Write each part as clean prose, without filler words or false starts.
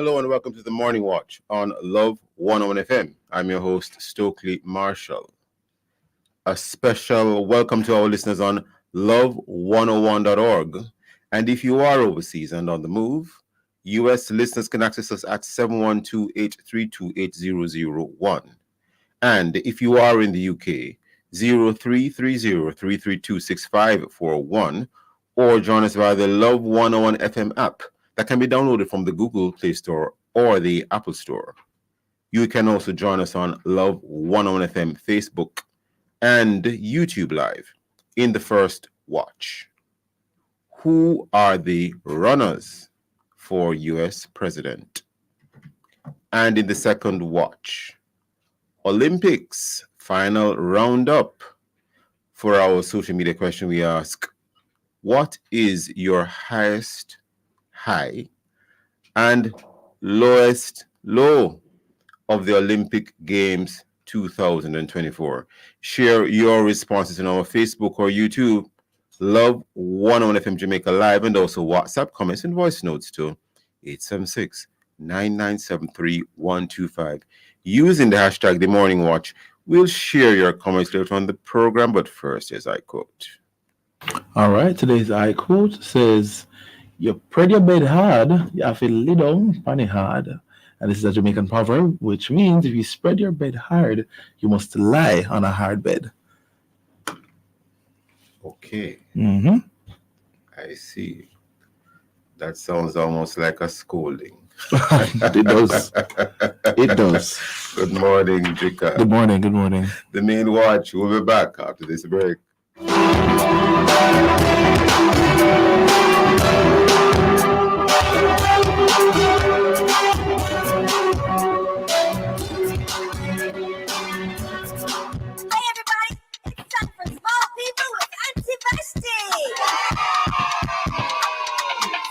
Hello and welcome to the Morning Watch on Love 101 FM. I'm your host, Stokeley Marshall. A special welcome to our listeners on love101.org. And if you are overseas and on the move, US listeners can access us at 712-832-8001. And if you are in the UK, 0330-332-6541, or join us via the Love 101 FM app that can be downloaded from the Google Play Store or the Apple Store. You can also join us on Love 101 FM Facebook and YouTube Live in the first watch. Who are the runners for US president? And in the second watch, Olympics final roundup. For our social media question, we ask, what is your highest high and lowest low of the Olympic Games 2024? Share your responses on our Facebook or YouTube, Love 101 FM Jamaica Live, and also WhatsApp comments and voice notes to 876-9973-125. Using the hashtag The Morning Watch, we'll share your comments later on the program, but first, here's I quote. All right, today's I quote says, "You spread your bed hard, you have to lay down on it hard." And this is a Jamaican proverb, which means if you spread your bed hard, you must lie on a hard bed. Okay. Mm-hmm. I see. That sounds almost like a scolding. It does. It does. Good morning, Jika. Good morning. Good morning. The main watch. We'll be back after this break.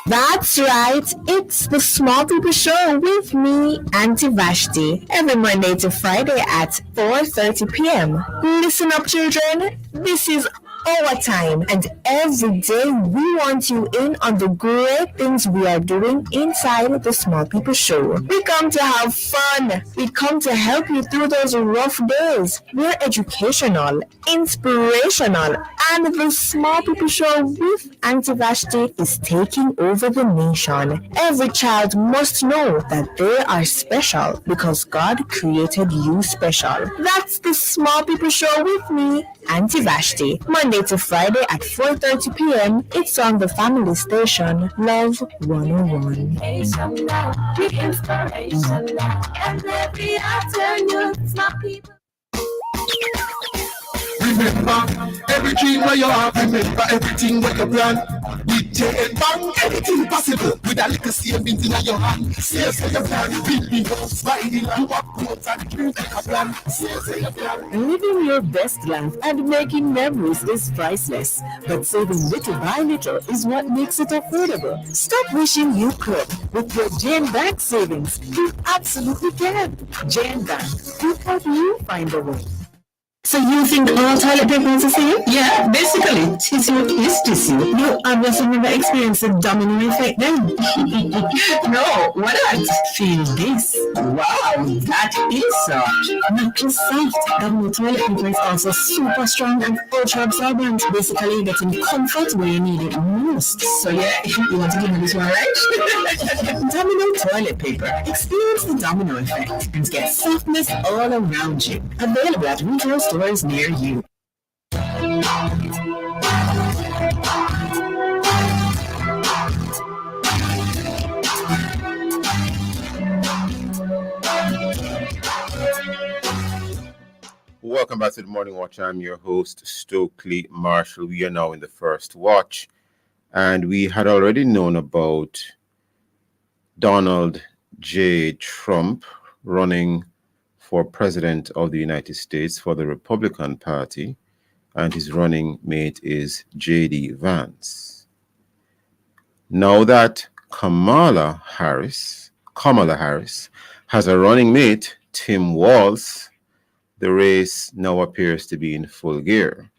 That's right, it's the Small People Show with me, Auntie Vashti, every Monday to Friday at 4:30 p.m. Listen up, children, this is our time, and every day we want you in on the great things we are doing inside the Small People Show. We come to have fun. We come to help you through those rough days. We're educational, inspirational, and the Small People Show with Auntie Vashti is taking over the nation. Every child must know that they are special because God created you special. That's the Small People Show with me, Auntie Vashti. Monday to Friday at 4:30 p.m. It's on the family station, Love 101. Remember, every dream where you have, remember everything where you plan. With J&M Bank, anything possible. With a little savings in your hand. Save for your plan, building house, buying land, work clothes and dreams like a plan. Save for your plan. Living your best life and making memories is priceless. But saving little by little is what makes it affordable. Stop wishing you could. With your J&M Bank savings, you absolutely can. J&M Bank will help you find a way. So you think all toilet paper is the same? Yeah, basically, tissue is tissue. You obviously never experienced the domino effect then. No, what not? Feel this. Wow, that is soft. Not just soft, domino toilet paper is also super strong and ultra absorbent. Basically, getting comfort where you need it most. So yeah, you want to give me this one, right? Domino toilet paper. Experience the domino effect and get softness all around you. Available at retail stores near you. Welcome back to the Morning Watch. I'm your host, Stokeley Marshall. We are now in the first watch, and we had already known about Donald J. Trump running for President of the United States for the Republican Party, and his running mate is J.D. Vance. Now that Kamala Harris has a running mate, Tim Walz, the race now appears to be in full gear.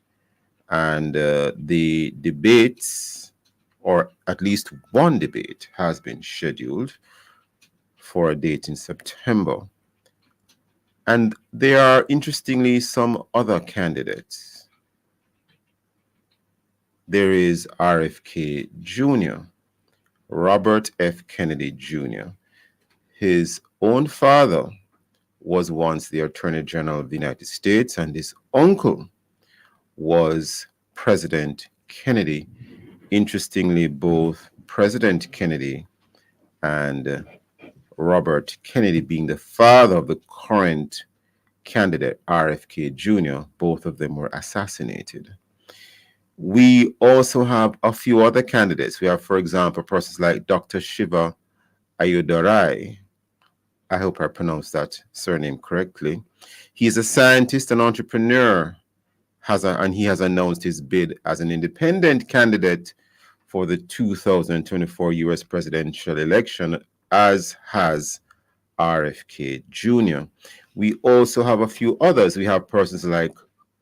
And the debates, or at least one debate, has been scheduled for a date in September. And there are, interestingly, some other candidates. There is RFK Jr., Robert F. Kennedy Jr. His own father was once the Attorney General of the United States, and his uncle was President Kennedy. Interestingly, both President Kennedy and Robert Kennedy, being the father of the current candidate, RFK Jr., both of them were assassinated. We also have a few other candidates. We have, for example, persons like Dr. Shiva Ayudarai. I hope I pronounced that surname correctly. He is a scientist and entrepreneur, and he has announced his bid as an independent candidate for the 2024 U.S. presidential election, as has RFK Jr. We also have a few others. We have persons like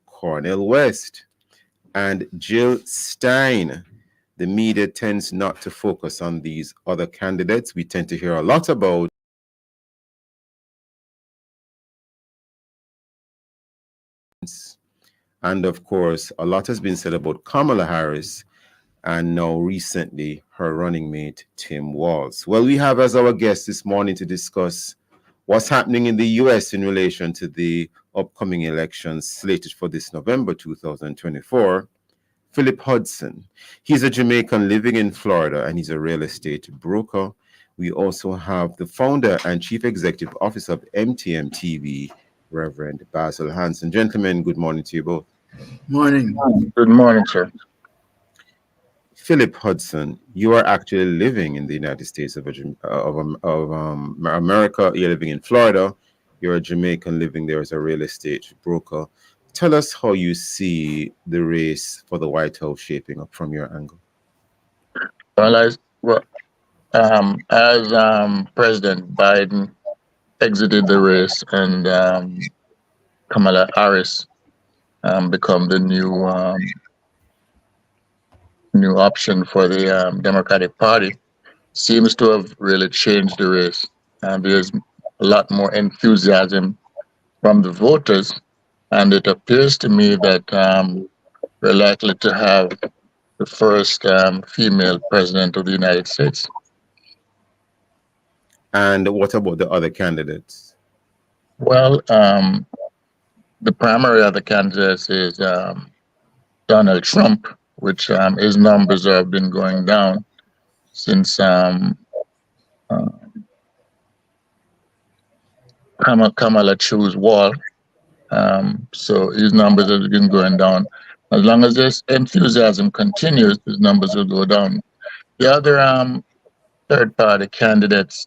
Cornel West and Jill Stein. The media tends not to focus on these other candidates. We tend to hear a lot about and of course, a lot has been said about Kamala Harris and now recently her running mate, Tim Walz. Well, we have as our guest this morning to discuss what's happening in the U.S. in relation to the upcoming elections slated for this November 2024, Philip Hudson. He's a Jamaican living in Florida, and he's a real estate broker. We also have the founder and chief executive officer of MTM TV, Reverend Basil Hanson. Gentlemen, good morning to you both. Morning. Good morning, sir. Philip Hudson, you are actually living in the United States of America. You're living in Florida. You're a Jamaican living there as a real estate broker. Tell us how you see the race for the White House shaping up from your angle. Well, as President Biden exited the race and Kamala Harris become the new option for the Democratic Party, seems to have really changed the race. There's a lot more enthusiasm from the voters, and it appears to me that we're likely to have the first female president of the United States. And what about the other candidates? Well, the primary of the candidates is Donald Trump, which his numbers have been going down since Kamala chose Wall. So his numbers have been going down. As long as this enthusiasm continues, his numbers will go down. The other third-party candidates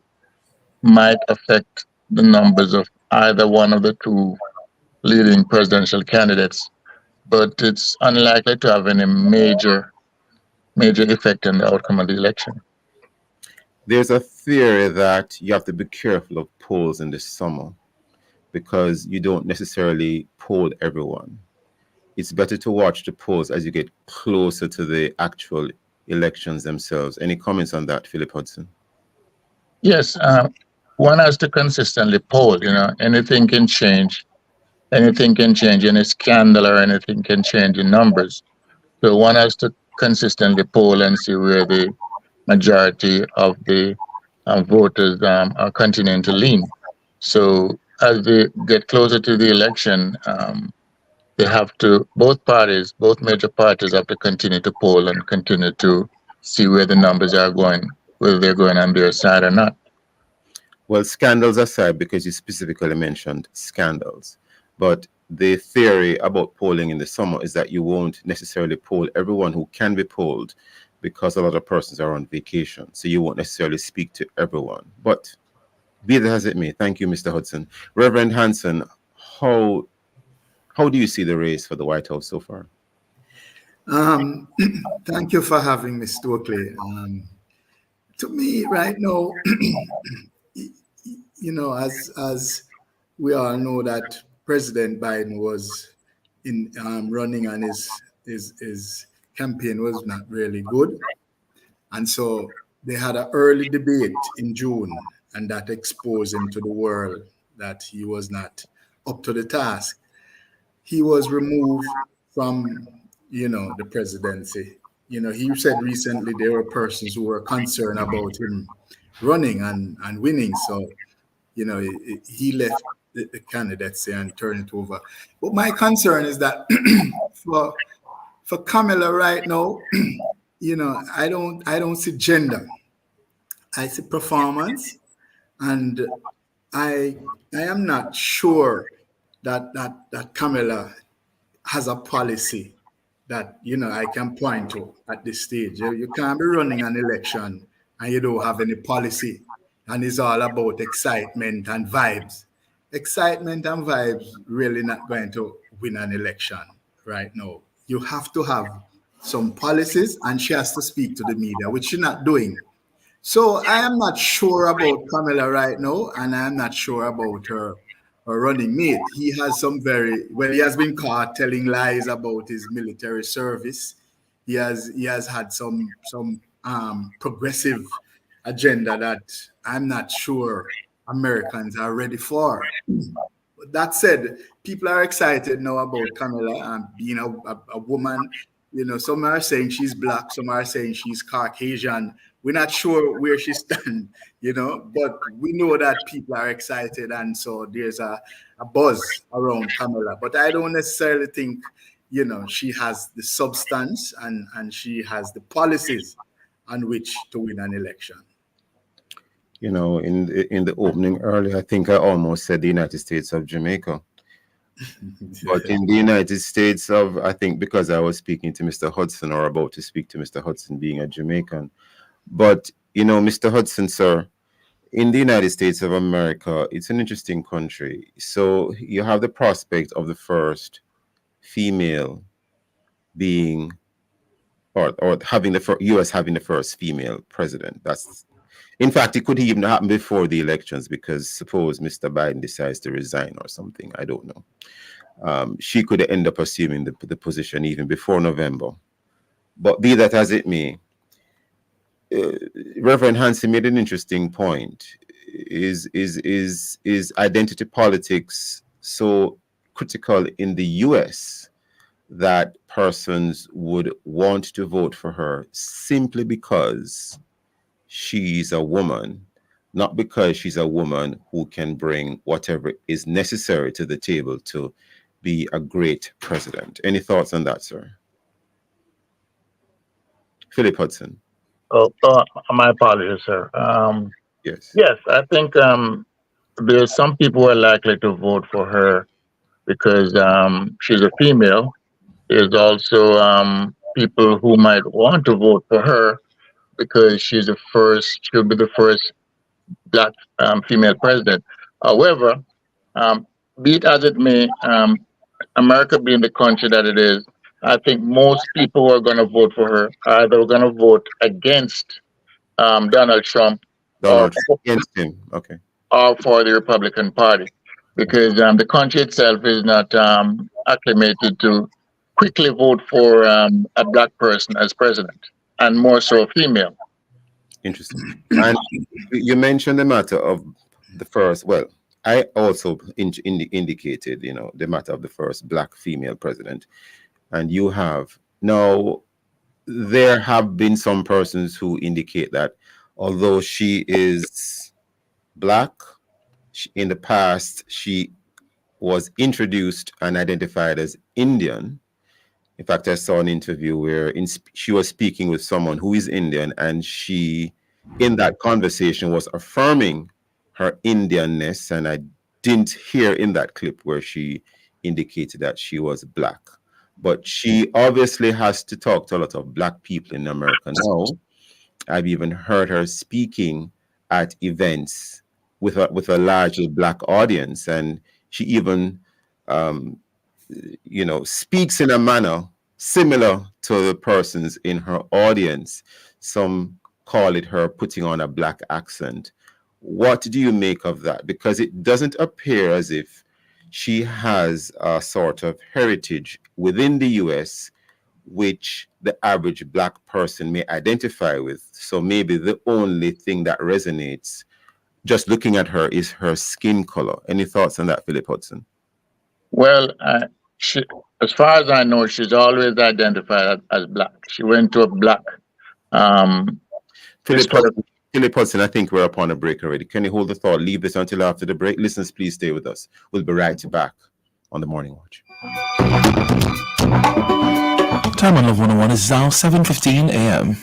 might affect the numbers of either one of the two leading presidential candidates, but it's unlikely to have any major effect on the outcome of the election. There's a theory that you have to be careful of polls in the summer because you don't necessarily poll everyone. It's better to watch the polls as you get closer to the actual elections themselves. Any comments on that, Philip Hudson? Yes, one has to consistently poll. Anything can change. Anything can change, any scandal or anything can change in numbers. So one has to consistently poll and see where the majority of the voters are continuing to lean. So as they get closer to the election, they have to, both major parties have to continue to poll and continue to see where the numbers are going, whether they're going on their side or not. Well, scandals aside, because you specifically mentioned scandals, but the theory about polling in the summer is that you won't necessarily poll everyone who can be polled because a lot of persons are on vacation. So you won't necessarily speak to everyone. But be that as it may, thank you, Mr. Hudson. Reverend Hanson, how do you see the race for the White House so far? Thank you for having me, Stokeley. To me, right now, as we all know that President Biden was in running, and his campaign was not really good, and so they had an early debate in June, and that exposed him to the world that he was not up to the task. He was removed from, the presidency. He said recently there were persons who were concerned about him running and winning. So, he left the candidacy and turned it over. But my concern is that for Kamala right now, I don't see gender. I see performance, and I am not sure that Kamala has a policy that I can point to at this stage. You can't be running an election and you don't have any policy, and it's all about excitement and vibes. Excitement and vibes really not going to win an election right now. You have to have some policies, and she has to speak to the media, which she's not doing. So I am not sure about Kamala right now, and I am not sure about her running mate. He has he has been caught telling lies about his military service. He has had some progressive agenda that I'm not sure Americans are ready for. That said, people are excited now about Kamala and being a woman. Some are saying she's black, some are saying she's Caucasian. We're not sure where she stands, but we know that people are excited, and so there's a buzz around Kamala. But I don't necessarily think, she has the substance and she has the policies on which to win an election. In the opening earlier, I think I almost said the United States of Jamaica. But in the United States of, I think because I was speaking to Mr. Hudson, or about to speak to Mr. Hudson, being a Jamaican. But, Mr. Hudson, sir, in the United States of America, it's an interesting country. So you have the prospect of the first female being, or having the U.S. having the first female president. In fact, it could even happen before the elections, because suppose Mr. Biden decides to resign or something. I don't know. She could end up assuming the position even before November. But be that as it may, Reverend Hansen made an interesting point. Is identity politics so critical in the U.S. that persons would want to vote for her simply because she's a woman, not because she's a woman who can bring whatever is necessary to the table to be a great president? Any thoughts on that, sir? Philip Hudson. My apologies, sir. Yes. Yes, I think there's some people who are likely to vote for her because she's a female. There's also people who might want to vote for her because she'll be the first black female president. However, be it as it may, America being the country that it is, I think most people who are going to vote for her are either going to vote against Donald Trump Donald Trump against him. Okay. Or for the Republican Party, because the country itself is not acclimated to quickly vote for a black person as president, and more so a female. Interesting. And you mentioned the matter of the first, well, I also indicated, the matter of the first black female president. And you have, now, there have been some persons who indicate that although she is black, in the past, she was introduced and identified as Indian. In fact, I saw an interview where she was speaking with someone who is Indian, and she, in that conversation, was affirming her Indianness, and I didn't hear in that clip where she indicated that she was black. But she obviously has to talk to a lot of black people in America now. I've even heard her speaking at events with a largely black audience, and she even speaks in a manner similar to the persons in her audience. Some call it her putting on a black accent. What do you make of that? Because it doesn't appear as if she has a sort of heritage within the US which the average black person may identify with. So maybe the only thing that resonates just looking at her is her skin color. Any thoughts on that, Philip Hudson? Well, she, as far as I know, she's always identified as black. She went to a black Philip historical. Hudson, Philip Hudson, I think we're upon a break already. Can you hold the thought? Leave this until after the break. Listeners, please stay with us. We'll be right back on the Morning Watch. Time on Love 101 is now 7:15 a.m.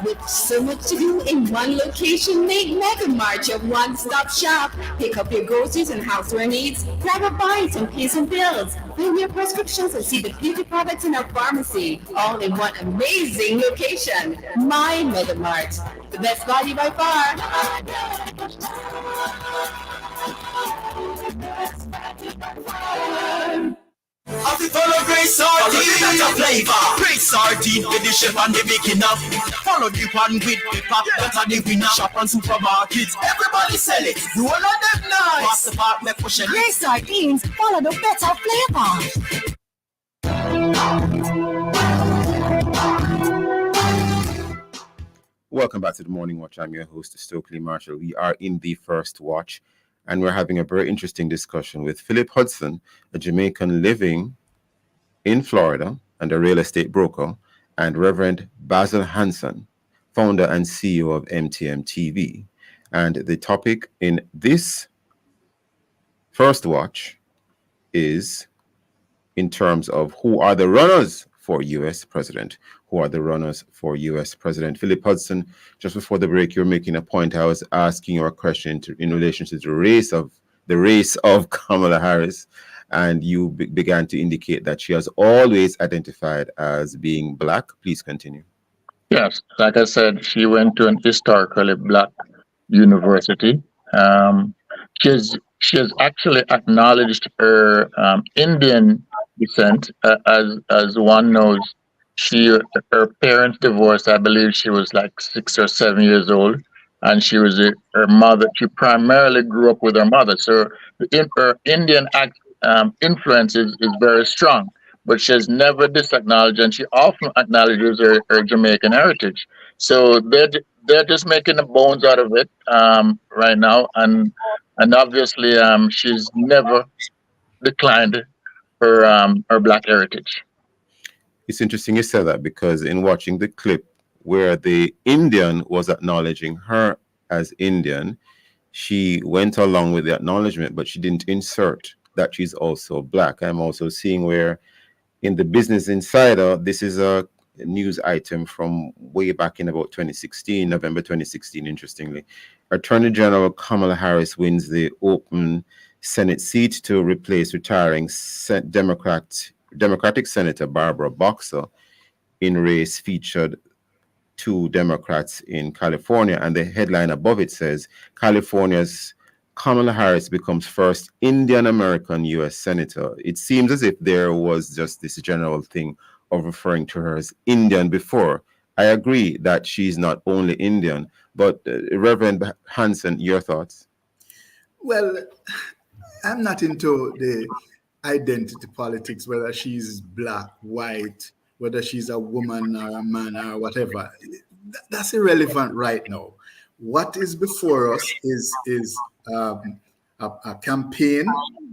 With so much to do in one location, make Mega Mart your one-stop shop. Pick up your groceries and houseware needs, grab a bite and pay some bills, fill your prescriptions and see the beauty products in our pharmacy, all in one amazing location. My Mega Mart, the best value by far. Of the follow great sardine, that's a flavor. Great sardine with the chef and the making up. Follow the one with pepper, that's a the winner. Shop and supermarkets, everybody sell it. You all of them nice. Pass the part, make push it. Great sardines, follow the better flavor. Welcome back to the Morning Watch. I'm your host, Stokeley Marshall. We are in the first watch, and we're having a very interesting discussion with Philip Hudson, a Jamaican living in Florida and a real estate broker, and Reverend Basil Hanson, founder and CEO of MTM TV. And the topic in this first watch is in terms of who are the runners for U.S. president. Who are the runners for U.S. president? Philip Hudson, just before the break, you're making a point. I was asking you a question in relation to the race of Kamala Harris, and you began to indicate that she has always identified as being black. Please continue. Yes, like I said, she went to an historically black university. She has actually acknowledged her Indian descent, as one knows. Her parents divorced. I believe she was like 6 or 7 years old, and her mother. She primarily grew up with her mother, so her Indian influence is very strong. But she has never disacknowledged, and she often acknowledges her Jamaican heritage. So they're just making the bones out of it right now, and obviously she's never declined her black heritage. It's interesting you said that, because in watching the clip where the Indian was acknowledging her as Indian, she went along with the acknowledgement, but she didn't insert that she's also black. I'm also seeing where in the Business Insider, this is a news item from way back in about 2016, November 2016, interestingly. Attorney General Kamala Harris wins the open Senate seat to replace retiring Democratic Senator Barbara Boxer in race featured two Democrats in California. And the headline above it says, California's Kamala Harris becomes first Indian American U.S. Senator. It seems as if there was just this general thing of referring to her as Indian before. I agree that she's not only Indian, but Reverend Hanson, your thoughts? Well, I'm not into the identity politics, whether she's black, white, whether she's a woman or a man or whatever. That's irrelevant right now. What is before us is a campaign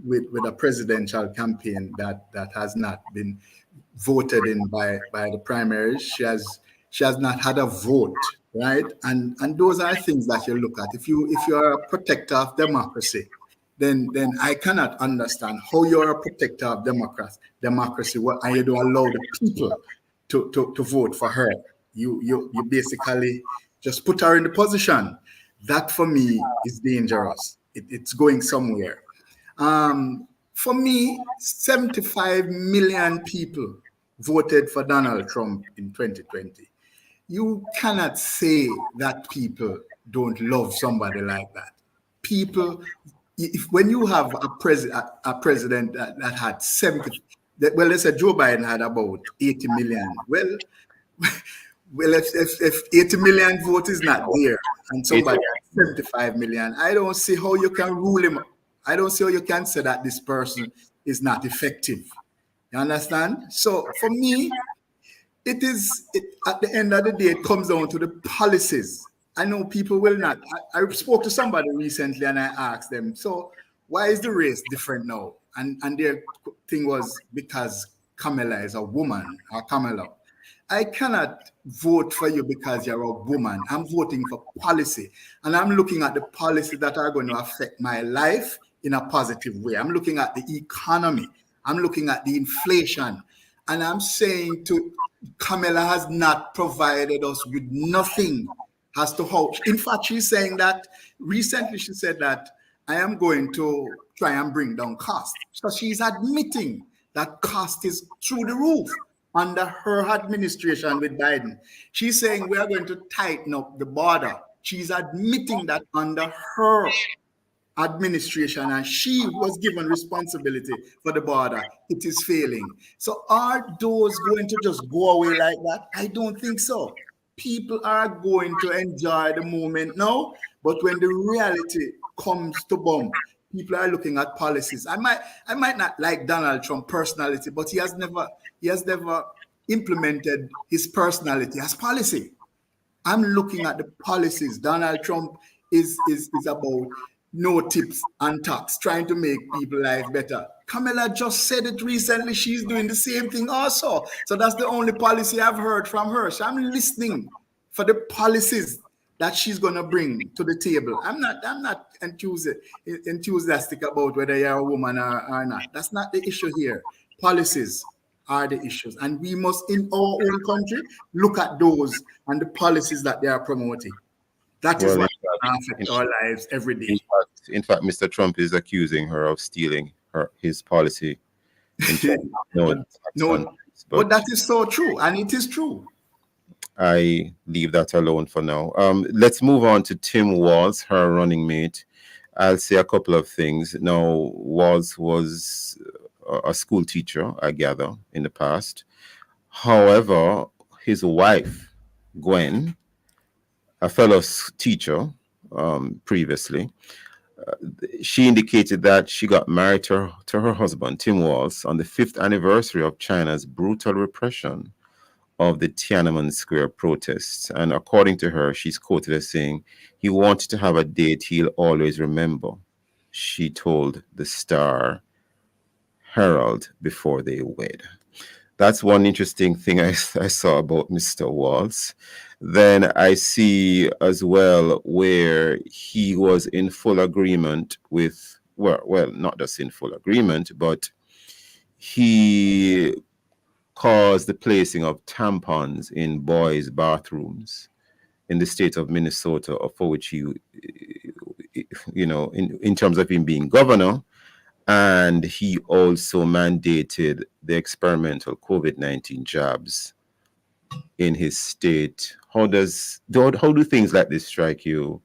with a presidential campaign that has not been voted in by the primaries. She has not had a vote, right? And those are things that you look at. If you're a protector of democracy, then I cannot understand how you're a protector of democracy and you don't allow the people to vote for her. You basically just put her in the position. That for me is dangerous. It's going somewhere. For me, 75 million people voted for Donald Trump in 2020. You cannot say that people don't love somebody like that. People, when you have a president that had 70, well, let's say Joe Biden had about 80 million. Well, if 80 million vote is not there and somebody has 75 million, I don't see how you can rule him. I don't see how you can say that this person is not effective. You understand? So for me, at the end of the day, it comes down to the policies. I know people will not. I spoke to somebody recently and I asked them, so why is the race different now? And their thing was because Kamala is a woman, or Kamala. I cannot vote for you because you're a woman. I'm voting for policy. And I'm looking at the policies that are going to affect my life in a positive way. I'm looking at the economy. I'm looking at the inflation. And I'm saying to Kamala has not provided us with nothing as to how. In fact, she's saying that recently she said that I am going to try and bring down cost. So she's admitting that cost is through the roof under her administration with Biden. She's saying we are going to tighten up the border. She's admitting that under her administration, and she was given responsibility for the border, it is failing. So are those going to just go away like that? I don't think so. People are going to enjoy the moment now, but when the reality comes to bomb, people are looking at policies. I might not like Donald Trump personality, but he has never implemented his personality as policy. I'm looking at the policies. Donald Trump is about no tips and tax, trying to make people's life better. Kamala just said it recently. She's doing the same thing also. So that's the only policy I've heard from her. So I'm listening for the policies that she's going to bring to the table. I'm not enthusiastic about whether you're a woman or not. That's not the issue here. Policies are the issues. And we must, in our own country, look at those and the policies that they are promoting. That is what affects our lives every day. In fact, Mr. Trump is accusing her of stealing his policy. But that is so true, and it is true. I leave that alone for now. Let's move on to Tim Walz, her running mate. I'll say a couple of things. Now, Walz was a school teacher, I gather, in the past. However, his wife, Gwen, a fellow teacher previously, she indicated that she got married to her husband, Tim Walz, on the 5th anniversary of China's brutal repression of the Tiananmen Square protests. And according to her, she's quoted as saying, he wanted to have a date he'll always remember, she told the Star Herald before they wed. That's one interesting thing I saw about Mr. Walz. Then I see as well where he was in full agreement with, well, not just in full agreement, but he caused the placing of tampons in boys' bathrooms in the state of Minnesota, for which he, in terms of him being governor. And he also mandated the experimental COVID-19 jabs in his state. How do things like this strike you,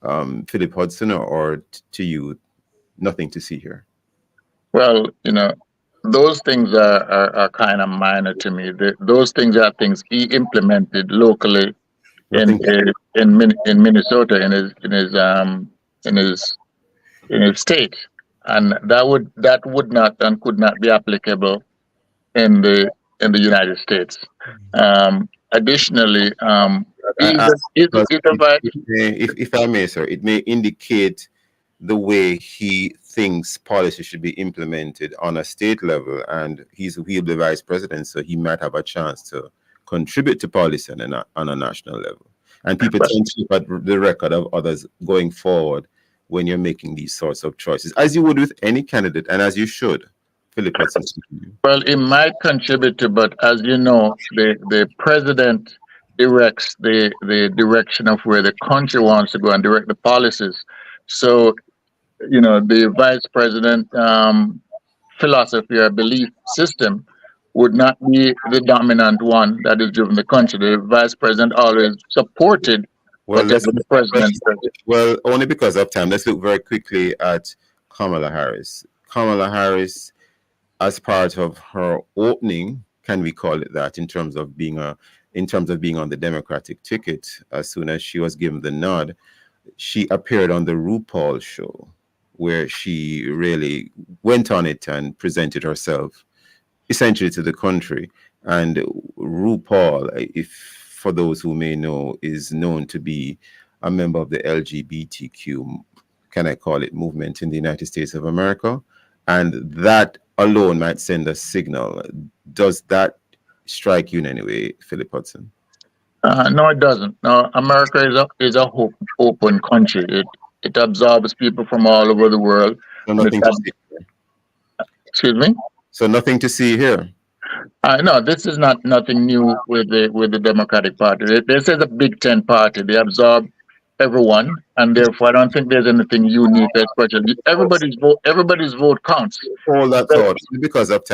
Philip Hudson, or to you, nothing to see here? Well, those things are kind of minor to me. Those things are things he implemented locally in Minnesota in his state, and that would not and could not be applicable in the United States. Additionally, if I may, sir, it may indicate the way he thinks policy should be implemented on a state level, and he'll be vice president, so he might have a chance to contribute to policy on a national level. And people tend to look at the record of others going forward when you're making these sorts of choices, as you would with any candidate, and as you should. Philip, well, it might contribute to, but as you know, the president directs the direction of where the country wants to go and direct the policies. So, the vice president philosophy or belief system would not be the dominant one that is driven the country. The vice president always supported whatever the president said. Well, only because of time. Let's look very quickly at Kamala Harris. Kamala Harris, as part of her opening, can we call it that, in terms of being on the Democratic ticket, as soon as she was given the nod, she appeared on the RuPaul show, where she really went on it and presented herself essentially to the country. And RuPaul, if for those who may know, is known to be a member of the LGBTQ, can I call it, movement in the United States of America. And that alone might send a signal. Does that strike you in any way, Philip Hudson? No, it doesn't. No, America is a open country. It absorbs people from all over the world. So nothing to see here. Excuse me? So nothing to see here. No, this is nothing new with the Democratic Party. This is a Big Ten party. They absorb everyone, and therefore I don't think there's anything unique or special. Everybody's vote counts. All that thought, because of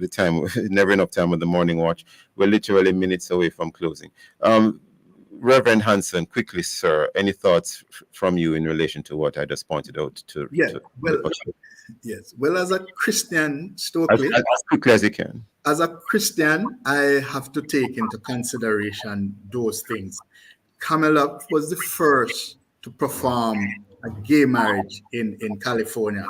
the time, never enough time with the morning watch. We're literally minutes away from closing. Reverend Hanson, quickly, sir, any thoughts from you in relation to what I just pointed out to? Yes. Well, as a Christian, Stokeley, as quickly as you can. As a Christian, I have to take into consideration those things. Kamala was the first to perform a gay marriage in California,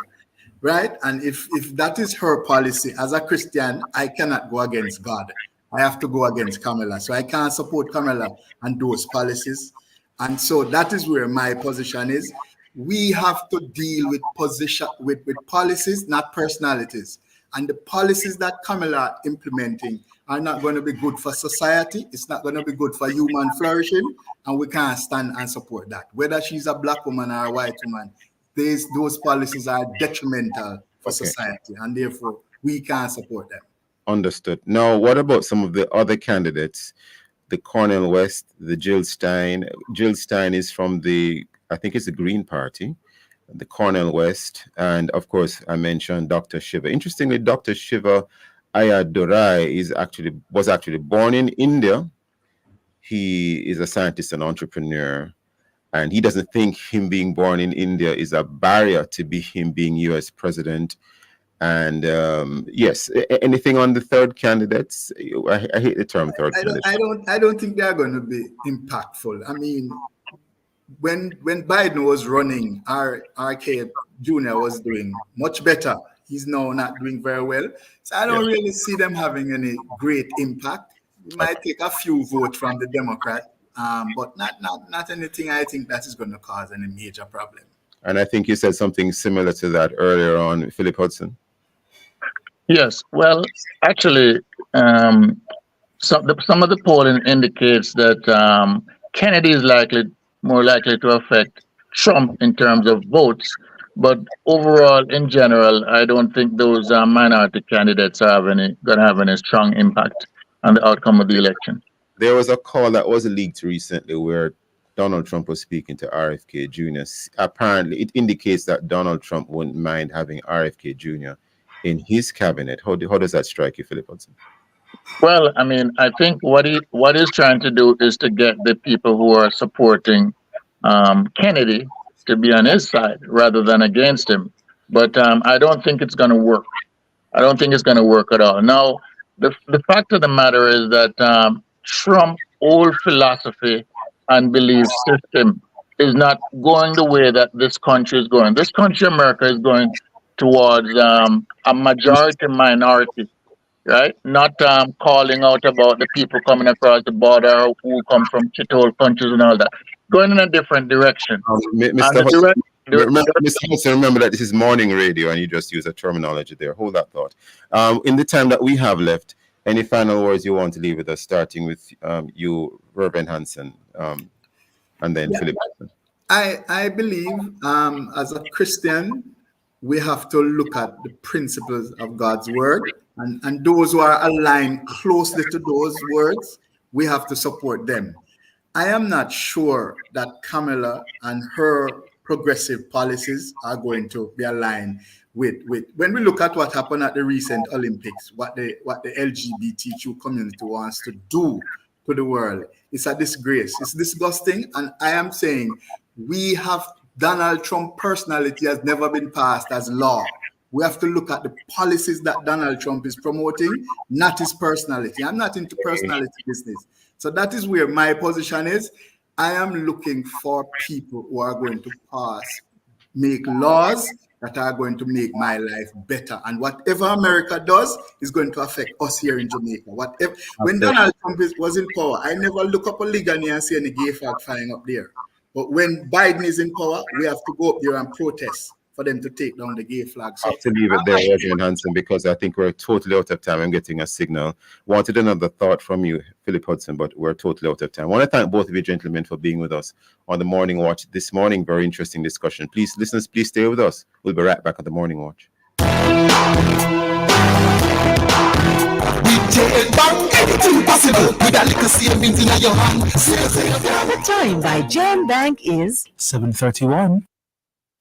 right? And if that is her policy, as a Christian, I cannot go against God. I have to go against Kamala. So I can't support Kamala and those policies. And so that is where my position is. We have to deal with policies, not personalities. And the policies that Kamala implementing are not going to be good for society. It's not going to be good for human flourishing. And we can't stand and support that. Whether she's a black woman or a white woman, those policies are detrimental for society. And therefore, we can't support them. Understood. Now, what about some of the other candidates? The Cornel West, the Jill Stein. Jill Stein is from I think it's the Green Party, the Cornel West, and of course I mentioned Dr. Shiva. Interestingly, Dr. Shiva Ayadurai was actually born in India. He is a scientist and entrepreneur, and he doesn't think him being born in India is a barrier to him being U.S. president. And yes, anything on the third candidates? I hate the term third candidate. I don't think they are going to be impactful. I mean, when Biden was running, RK Jr. was doing much better. He's now not doing very well. So I don't really see them having any great impact. We might take a few votes from the Democrat, but not anything I think that is going to cause any major problem. And I think you said something similar to that earlier on, Philip Hudson. Yes. Well, actually, some of the polling indicates that Kennedy is more likely to affect Trump in terms of votes, but overall, in general, I don't think those minority candidates are going to have any strong impact on the outcome of the election. There was a call that was leaked recently where Donald Trump was speaking to RFK Jr. Apparently, it indicates that Donald Trump wouldn't mind having RFK Jr. in his cabinet. How does that strike you, Philip Hudson? Well, I mean, I think what he's trying to do is to get the people who are supporting Kennedy to be on his side rather than against him. But I don't think it's going to work. I don't think it's going to work at all. Now, the fact of the matter is that Trump's old philosophy and belief system is not going the way that this country is going. This country, America, is going towards a majority minority, right? Not calling out about the people coming across the border who come from shithole countries and all that. Going in a different direction. Mr. Hudson, remember that this is morning radio and you just use a terminology there. Hold that thought. In the time that we have left, any final words you want to leave with us, starting with you, Reverend Hanson, and then Philip Hudson? I believe as a Christian, we have to look at the principles of God's word, and those who are aligned closely to those words, we have to support them. I am not sure that Kamala and her progressive policies are going to be aligned with when we look at what happened at the recent Olympics, what the LGBTQ community wants to do to the world. It's a disgrace. It's disgusting. And I am saying we have Donald Trump personality has never been passed as law. We have to look at the policies that Donald Trump is promoting, not his personality. I'm not into personality business. So that is where my position is. I am looking for people who are going to make laws that are going to make my life better. And whatever America does is going to affect us here in Jamaica. Whatever. When Donald Trump was in power, I never look up a Ligani and see any gay flag flying up there. But when Biden is in power, we have to go up there and protest for them to take down the gay flag. I have to leave it there, Reverend Hanson, because I think we're totally out of time. I'm getting a signal. Wanted another thought from you, Philip Hudson, but we're totally out of time. I want to thank both of you gentlemen for being with us on the Morning Watch this morning. Very interesting discussion. Please, listeners, please stay with us. We'll be right back at the Morning Watch. Anything possible with a little savings in your hand. The time by Jam Bank is 7:31.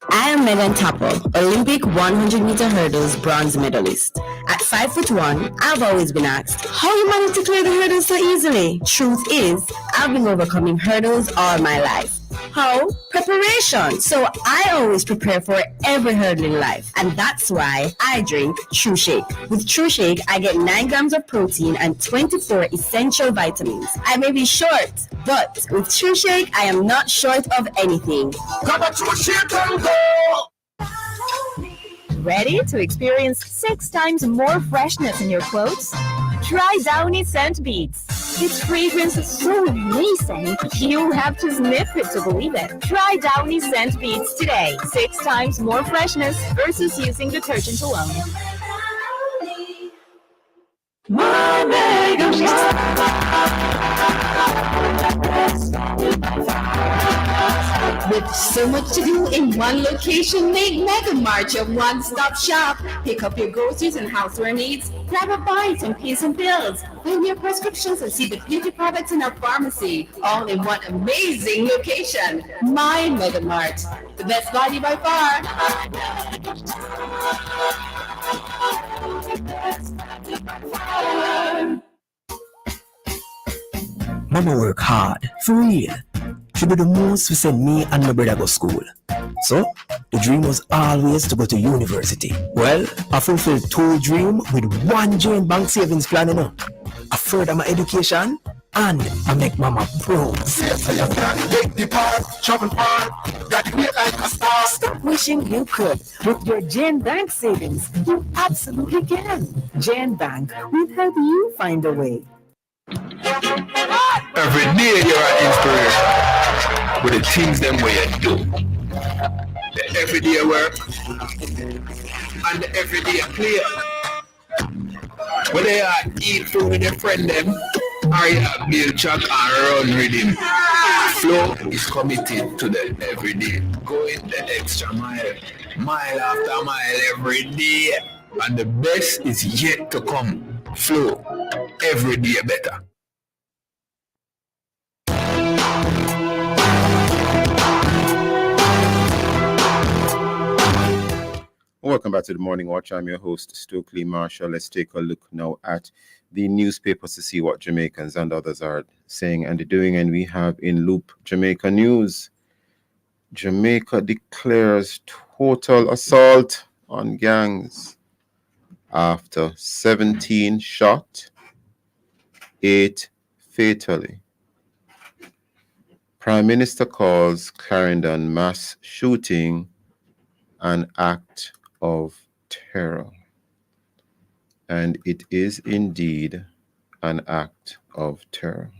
I am Megan Tapple, Olympic 100-meter hurdles bronze medalist. At 5'1", I've always been asked, how you manage to clear the hurdles so easily? Truth is, I've been overcoming hurdles all my life. How? Preparation. So I always prepare for every hurdle in life. And that's why I drink True Shake. With True Shake, I get 9 grams of protein and 24 essential vitamins. I may be short, but with True Shake, I am not short of anything. Come on, True Shake and go! Ready to experience 6 times more freshness in your clothes? Try Downy Scent Beads. Its fragrance is so amazing, you have to sniff it to believe it. Try Downy Scent Beads today. 6 times more freshness versus using detergent alone. With so much to do in one location, make Mega March a one-stop shop. Pick up your groceries and houseware needs, grab a bite and pay some bills, fill your prescriptions and see the beauty products in our pharmacy, all in one amazing location. My Mega Mart, the best value by far. Mama work hard, for real. She do the most to send me and my brother go school. So, the dream was always to go to university. Well, I fulfilled 2 dreams with 1 Jane Bank savings plan, you know. I further my education and I make mama proud. Stop wishing you could. With your Jane Bank savings, you absolutely can. Jane Bank will help you find a way. Every day you're an inspiration with the things them way you do. The everyday work and the everyday play. Whether you eat food with your friend them or you build track and run with him, Flow is committed to the everyday. Going the extra mile, mile after mile every day. And the best is yet to come. Flow, every day better. Welcome back to the Morning Watch. I'm your host, Stokeley Marshall. Let's take a look now at the newspapers to see what Jamaicans and others are saying and doing. And we have in Loop Jamaica News. Jamaica declares total assault on gangs after 17 shot, 8 fatally. Prime Minister calls Clarendon mass shooting an act of terror. And it is indeed an act of terror.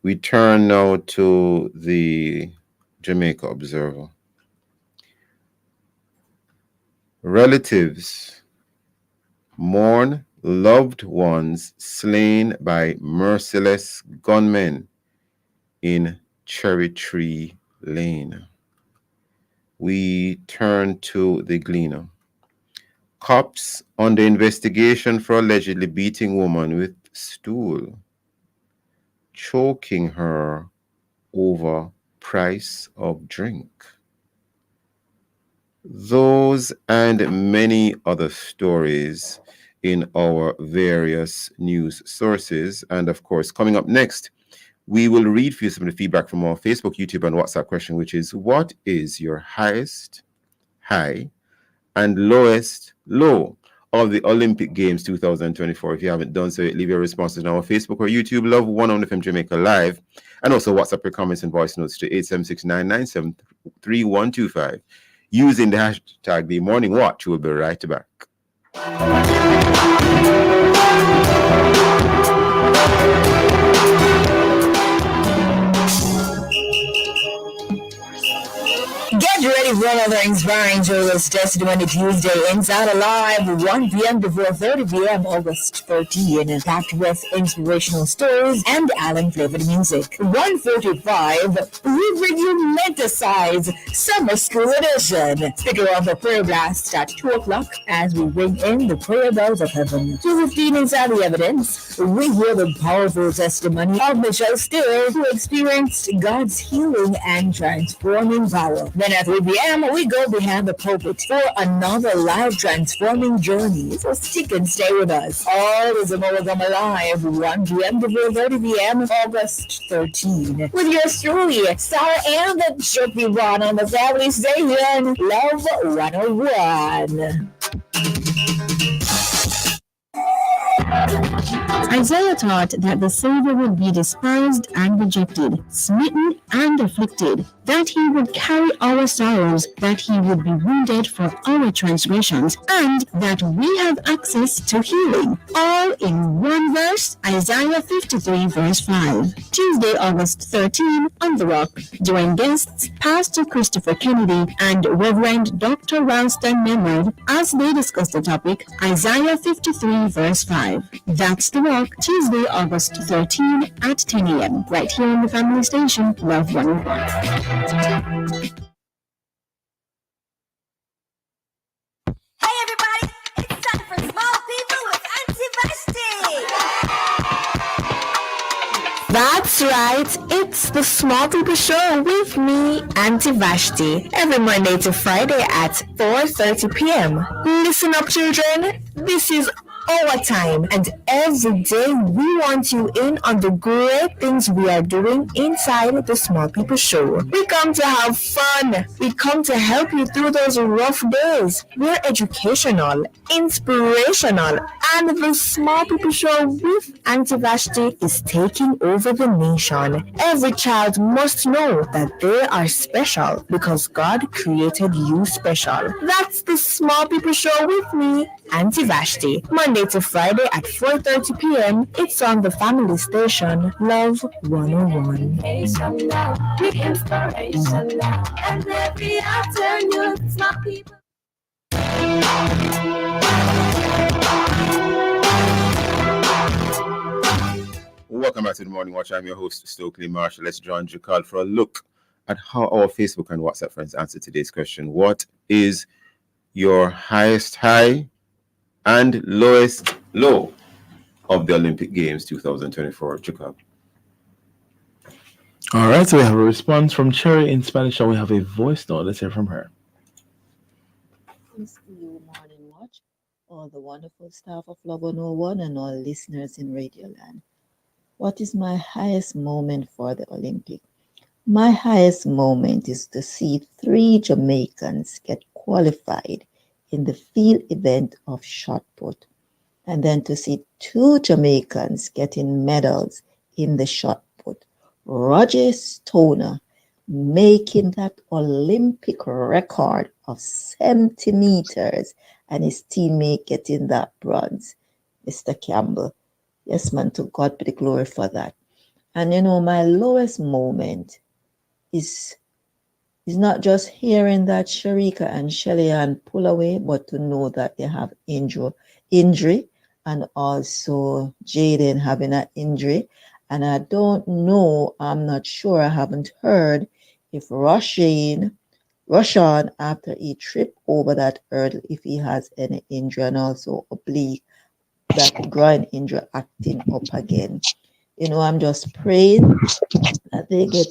We turn now to the Jamaica Observer. Relatives mourn loved ones slain by merciless gunmen in Cherry Tree Lane. We turn to the Gleaner. Cops under investigation for allegedly beating woman with stool, choking her over price of drink. Those and many other stories in our various news sources. And of course, coming up next, we will read for you some of the feedback from our Facebook, YouTube, and WhatsApp question, which is, what is your highest high and lowest low of the Olympic Games 2024? If you haven't done so, leave your responses on our Facebook or YouTube, Love 100 FM Jamaica Live, and also WhatsApp your comments and voice notes to 876-997-3125. using the hashtag The Morning Watch. We'll be right back. Get ready for another inspiring joyless testimony Tuesday inside Alive, 1 p.m. to 4:30 p.m. August 13, packed with inspirational stories and island-flavored music. 1:45, we bring you Menticize Summer School Edition. Stick around for Prayer Blast at 2 o'clock as we ring in the prayer bells of heaven. 2:15 inside the evidence, we hear the powerful testimony of Michelle Steele, who experienced God's healing and transforming power. Then at 3 p.m., we go behind the pulpit for another life transforming journey. So stick and stay with us. All is a Come Alive, 1 p.m. to 4:30 p.m. August 13. With yours truly, Sarah and the Chirpy Ron on the family station, Love 101. Isaiah taught that the Savior would be despised and rejected, smitten and afflicted, that he would carry our sorrows, that he would be wounded for our transgressions, and that we have access to healing. All in one verse, Isaiah 53 verse 5. Tuesday, August 13, on The Rock. Join guests Pastor Christopher Kennedy and Reverend Dr. Ralston Memard as they discuss the topic Isaiah 53 verse 5. That's The Rock, Tuesday, August 13 at 10 a.m. right here on the family station, Love 101. Hey everybody, it's time for Small People with Auntie Vashti. That's right, it's the Small People Show with me, Auntie Vashti, every Monday to Friday at 4:30 p.m. Listen up, children, this is our time, and every day we want you in on the great things we are doing inside the Small People Show. We come to have fun. We come to help you through those rough days. We're educational, inspirational, and the Small People Show with Auntie Vashti is taking over the nation. Every child must know that they are special because God created you special. That's the Small People Show with me, Auntie Vashti. Monday to Friday at 4:30 p.m. It's on the family station, Love 101. With inspiration now. And every afternoon, Small People. Welcome back to the Morning Watch. I'm your host, Stokeley Marshall. Let's join Jacquard for a look at how our Facebook and WhatsApp friends answer today's question. What is your highest high and lowest low of the Olympic Games 2024, Jacquard? All right, so we have a response from Cherry in Spanish, and we have a voice note. Let's hear from her. Thanks to you, Morning Watch, all the wonderful staff of Love 101 and all listeners in Radio Land. What is my highest moment for the Olympic? My highest moment is to see 3 Jamaicans get qualified in the field event of shot put, and then to see 2 Jamaicans getting medals in the shot put. Roger Stoner making that Olympic record of 70 meters and his teammate getting that bronze. Mr. Campbell, yes man, to God be the glory for that. And you know, my lowest moment is not just hearing that Sharika and Shelley-Ann pull away, but to know that they have injury, and also Jaden having an injury. And I don't know, I'm not sure, I haven't heard if Roshan, after he tripped over that hurdle, if he has any injury, and also oblique, that groin injury acting up again. You know, I'm just praying that they get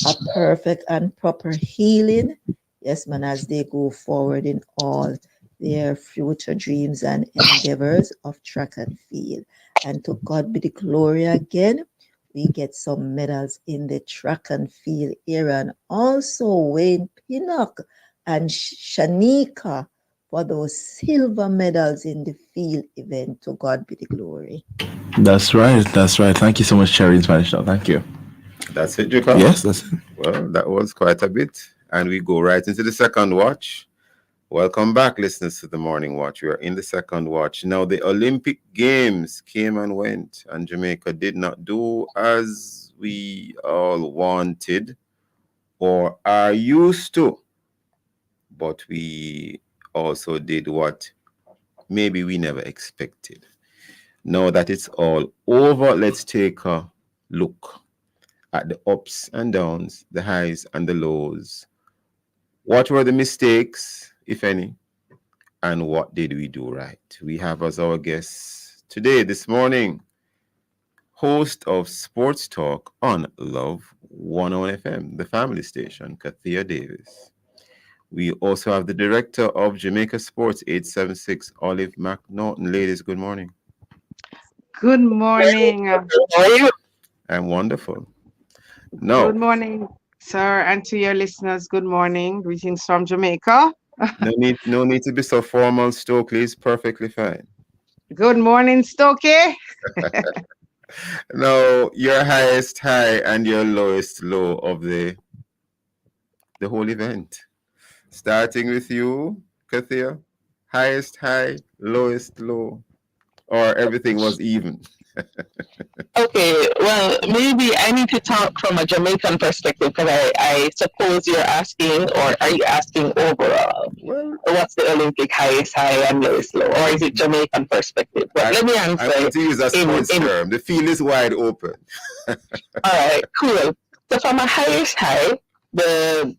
a perfect and proper healing. Yes, man, as they go forward in all their future dreams and endeavors of track and field. And to God be the glory again. We get some medals in the track and field area, and also Wayne Pinnock and Shanika for those silver medals in the field event. To God be the glory. That's right. Thank you so much, Cherry in Spanish now. Thank you. That's it, Jacob? Yes, that's it. Well, that was quite a bit. And we go right into the second watch. Welcome back, listeners, to the Morning Watch. We are in the second watch. Now, the Olympic Games came and went, and Jamaica did not do as we all wanted or are used to. But we also did what maybe we never expected. Now that it's all over, let's take a look at the ups and downs, the highs and the lows. What were the mistakes, if any, and what did we do right? We have as our guests today, this morning, host of Sports Talk on Love 101 FM, the family station, Kathia Davis. We also have the director of Jamaica Sports 876, Olive McNaughton. Ladies, good morning. Good morning. How are you? I'm wonderful. No. Good morning, sir, and to your listeners, good morning. Greetings from Jamaica. No need to be so formal, Stokeley. It's perfectly fine. Good morning, Stokeley. Now, your highest high and your lowest low of the whole event. Starting with you, Kathia. Highest high, lowest low, or everything was even? Okay, well, maybe I need to talk from a Jamaican perspective because I suppose you're asking, or are you asking overall? Well, what's the Olympic highest high and lowest low, or is it Jamaican perspective? But let me answer. I want to use a sports term. The field is wide open. All right, cool. So from a highest high, the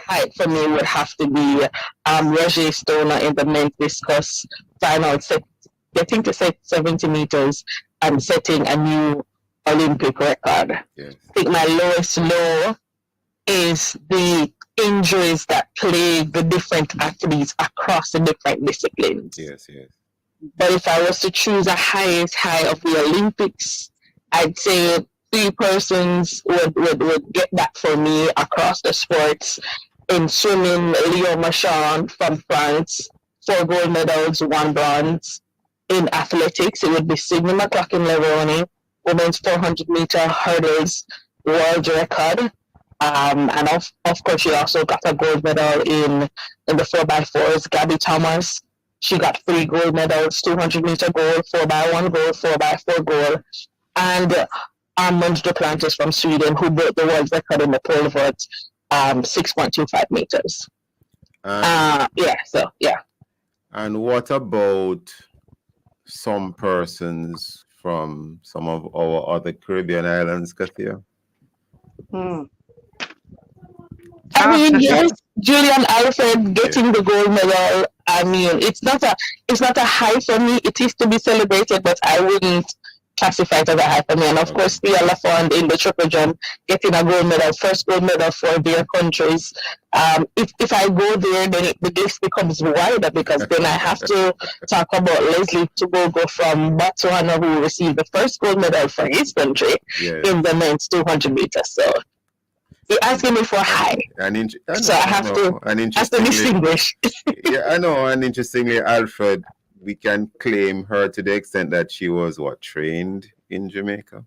height for me would have to be Roger Stoner in the men's discus final set, getting to set 70 meters and setting a new Olympic record. Yes. I think my lowest low is the injuries that plague the different athletes across the different disciplines. Yes, yes. But if I was to choose a highest high of the Olympics, I'd say 3 persons would get that for me across the sports. In swimming, Leo Marchand from France, 4 gold medals, 1 bronze. In athletics, it would be Sydney McLaughlin-Leroney, women's 400-meter hurdles world record. And of course, she also got a gold medal in the 4x4s. Gabby Thomas, she got 3 gold medals, 200-meter gold, 4x1 gold, 4x4 gold. And Armand Duplantis from Sweden, who broke the world record in the pole vault, 6.25 meters. Yeah. And what about some persons from some of our other Caribbean islands, Kathia? I mean, yes, Julian Alfred getting the gold medal. I mean, it's not a high for me. It is to be celebrated, but I wouldn't classify it as a high for me. And of course, Thea Lafond in the triple jump getting a gold medal, first gold medal for their countries. If I go there, then the list becomes wider because then I have to talk about Leslie Tugogo from Botswana, who received the first gold medal for his country in the men's 200 meters. So you're asking me for high. So I have to distinguish. Yeah, I know. And interestingly, Alfred, we can claim her to the extent that she was trained in Jamaica.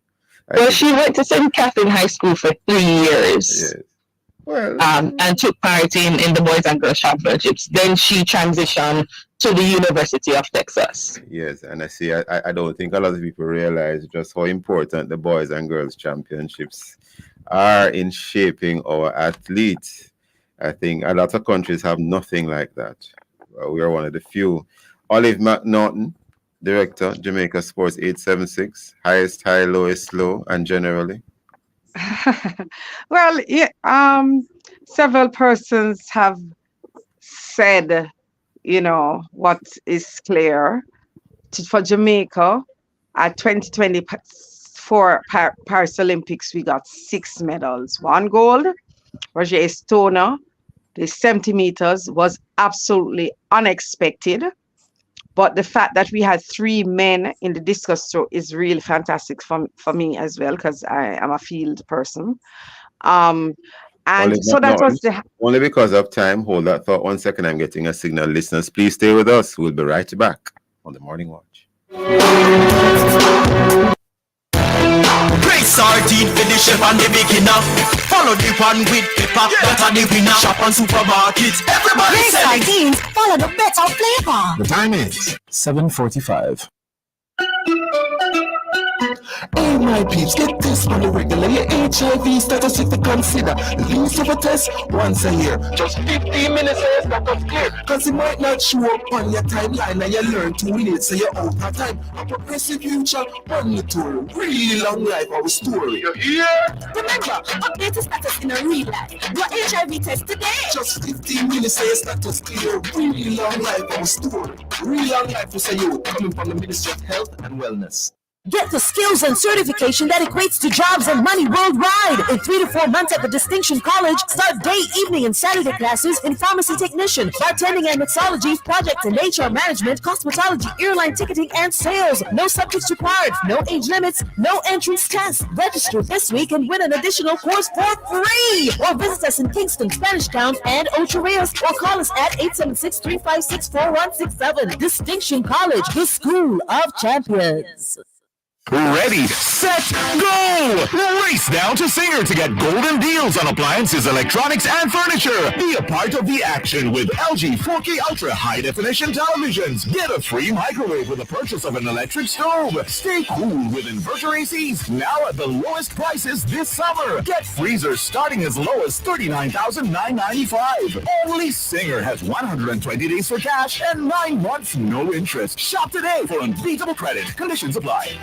Well, she went to St. Catherine High School for 3 years. Yes. Well, and took part in the Boys and Girls Championships. Then she transitioned to the University of Texas. Yes, and I don't think a lot of people realize just how important the Boys and Girls Championships are in shaping our athletes. I think a lot of countries have nothing like that. We are one of the few. Olive McNaughton, Director, Jamaica Sports 876, highest high, lowest low, and generally? Well, yeah, several persons have said, what is clear. For Jamaica, at 2024 Paris Olympics, we got 6 medals, 1 gold. Roger Stoner, the 70 meters was absolutely unexpected. But the fact that we had 3 men in the discus throw is really fantastic for me as well, because I am a field person. And so that was only because of time. Hold that thought 1 second. I'm getting a signal. Listeners, please stay with us. We'll be right back on the Morning Watch. sardine for the chef and the beginner. Follow the pan with pepper, that are the winner. Shop on supermarkets, everybody Great selling. sardines, follow the better flavor. The time is 7:45. Hey, my peeps, get this on the regular. Your HIV status if you consider. The least of a test once a year. Just 15 minutes so your status clear. Cause it might not show up on your timeline and you learn to win it so you're out of time. A progressive future on the tour. Really long life our story. You hear? Remember, update the status in a real life. Do a HIV test today. Just 15 minutes so your status clear. Really long life our story. Really long life we say you coming from the Ministry of Health and Wellness. Get the skills and certification that equates to jobs and money worldwide. In 3 to 4 months at the Distinction College, start day, evening, and Saturday classes in pharmacy technician, bartending and mixology, project and HR management, cosmetology, airline ticketing, and sales. No subjects required, no age limits, no entrance tests. Register this week and win an additional course for free. Or visit us in Kingston, Spanish Town, and Ocho Rios, or call us at 876-356-4167. Distinction College, the school of champions. Ready, set, go! Race now to Singer to get golden deals on appliances, electronics, and furniture. Be a part of the action with LG 4K Ultra High Definition televisions. Get a free microwave with the purchase of an electric stove. Stay cool with inverter ACs now at the lowest prices this summer. Get freezers starting as low as $39,995. Only Singer has 120 days for cash and 9 months no interest. Shop today for unbeatable credit. Conditions apply.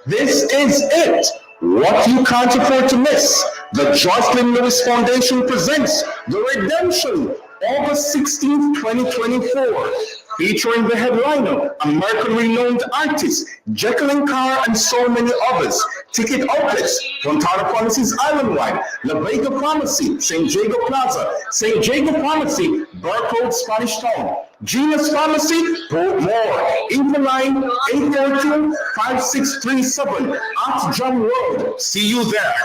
This is it. What you can't afford to miss. The Jocelyn Lewis Foundation presents The Redemption, August 16th, 2024. Featuring the headliner, American renowned artist Jacqueline Carr, and so many others. Ticket outlets: Fontana Pharmacy's Islandwide, La Vega Pharmacy, St. Jago Plaza, St. Jago Pharmacy, Burkroad, Spanish Town, Genius Pharmacy, Portmore, Interline 842-5637 at John Road. See you there.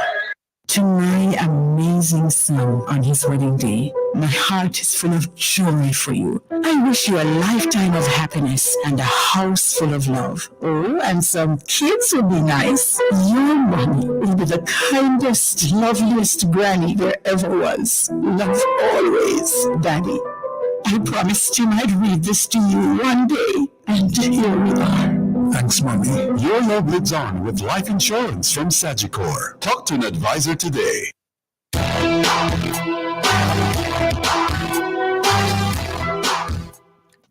To my amazing son on his wedding day, my heart is full of joy for you. I wish you a lifetime of happiness and a house full of love. Oh, and some kids would be nice. Your mommy will be the kindest, loveliest granny there ever was. Love always, Daddy. I promised him I'd read this to you one day, and here we are. Thanks, Mommy. Your love lives on with life insurance from Sagicor. Talk to an advisor today.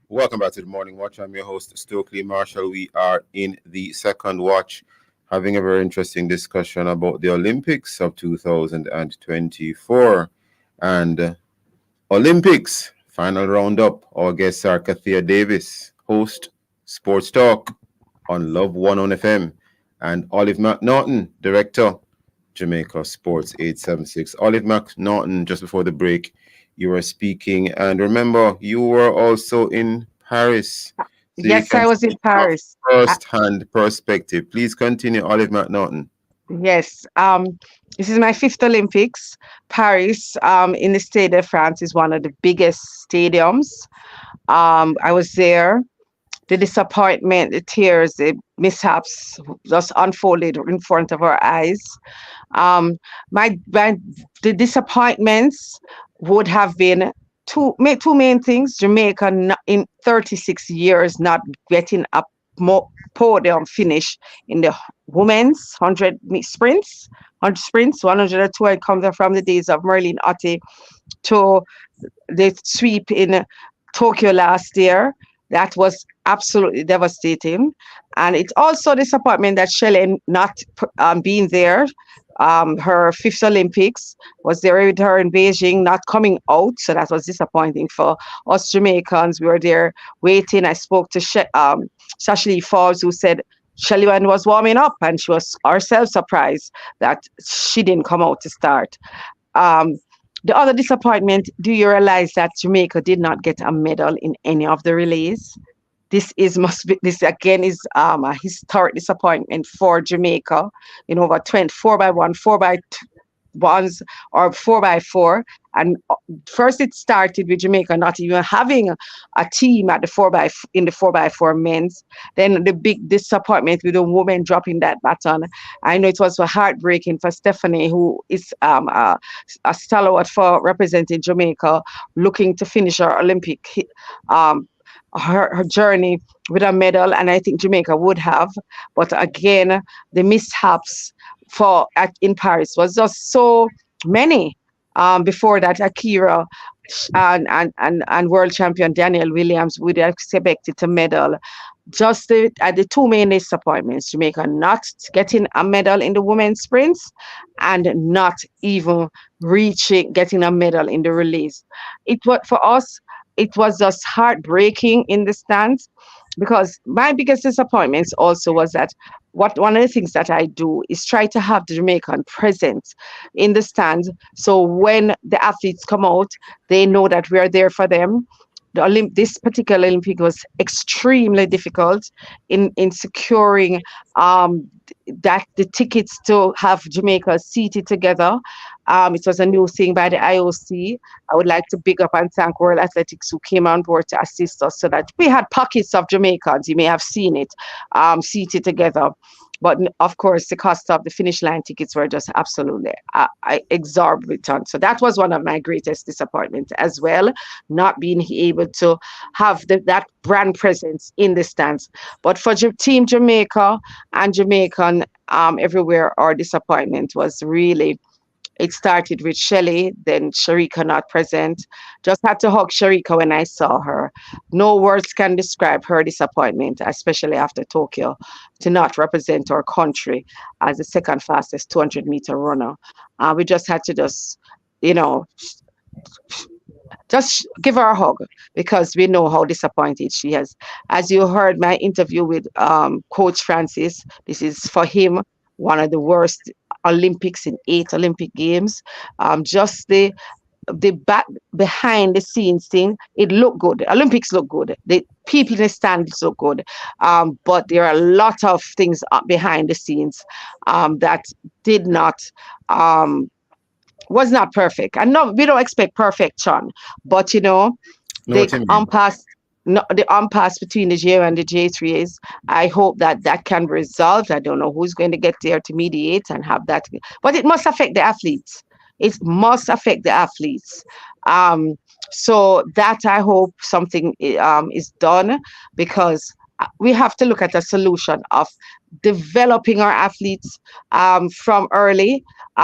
Welcome back to the Morning Watch. I'm your host, Stokeley Marshall. We are in the second watch, having a very interesting discussion about the Olympics of 2024. And Olympics, final roundup. Our guests are Kathia Davis, host, Sports Talk on Love 101 FM, and Olive McNaughton, director, Jamaica Sports 876. Olive McNaughton, just before the break, you were speaking, and remember, you were also in Paris. So yes, I was in Paris. First-hand perspective. Please continue, Olive McNaughton. Yes, this is my 5th Olympics. Paris, in the Stade de France, is one of the biggest stadiums. I was there. The disappointment, the tears, the mishaps just unfolded in front of our eyes. The disappointments would have been two main things. Jamaica in 36 years not getting a podium finish in the women's 100 sprints. 102 I come from the days of Merlin Ottey to the sweep in Tokyo last year. That was absolutely devastating. And it's also disappointment that Shelley not being there. Her 5th Olympics was there with her in Beijing, not coming out. So that was disappointing for us Jamaicans. We were there waiting. I spoke to Shashli Forbes, who said Shelley was warming up, and she was herself surprised that she didn't come out to start. The other disappointment, do you realize that Jamaica did not get a medal in any of the relays? This again is a historic disappointment for Jamaica in over 4x1, ones or 4x4. And first it started with Jamaica not even having a team at the in the 4x4 men's. Then the big disappointment with the women dropping that baton. I know it was heartbreaking for Stephanie, who is a stalwart for representing Jamaica, looking to finish her Olympic her journey with a medal, and I think Jamaica would have. But again, the mishaps in Paris was just so many. Before that, Akira and world champion Daniel Williams would have expected to medal. Just the two main disappointments: Jamaica not getting a medal in the women's sprints, and not even getting a medal in the release. It was for us. It was just heartbreaking in the stands, because my biggest disappointments also was that one of the things that I do is try to have the Jamaican present in the stands, so when the athletes come out, they know that we are there for them. This particular Olympic was extremely difficult in securing that the tickets to have Jamaica seated together. It was a new thing by the IOC. I would like to big up and thank World Athletics, who came on board to assist us, so that we had pockets of Jamaicans, you may have seen it, seated together. But of course, the cost of the finish line tickets were just absolutely exorbitant. So that was one of my greatest disappointments as well, not being able to have that brand presence in the stands. But for Team Jamaica and Jamaican everywhere, our disappointment was really, it started with Shelley, then Sharika not present. Just had to hug Sharika when I saw her. No words can describe her disappointment, especially after Tokyo, to not represent our country as the second fastest 200-meter runner. We just had to just give her a hug, because we know how disappointed she is. As you heard my interview with Coach Francis, this is for him one of the worst Olympics in 8 Olympic Games. Just the back behind the scenes thing, it looked good. The Olympics look good. The people in the stands look good. But there are a lot of things behind the scenes that did not was not perfect. And no, we don't expect perfection, but the impasse between the J and the J3s, I hope that can be resolved. I don't know who's going to get there to mediate and have that, but it must affect the athletes. It must affect the athletes. So that I hope something is done, because we have to look at a solution of developing our athletes from early.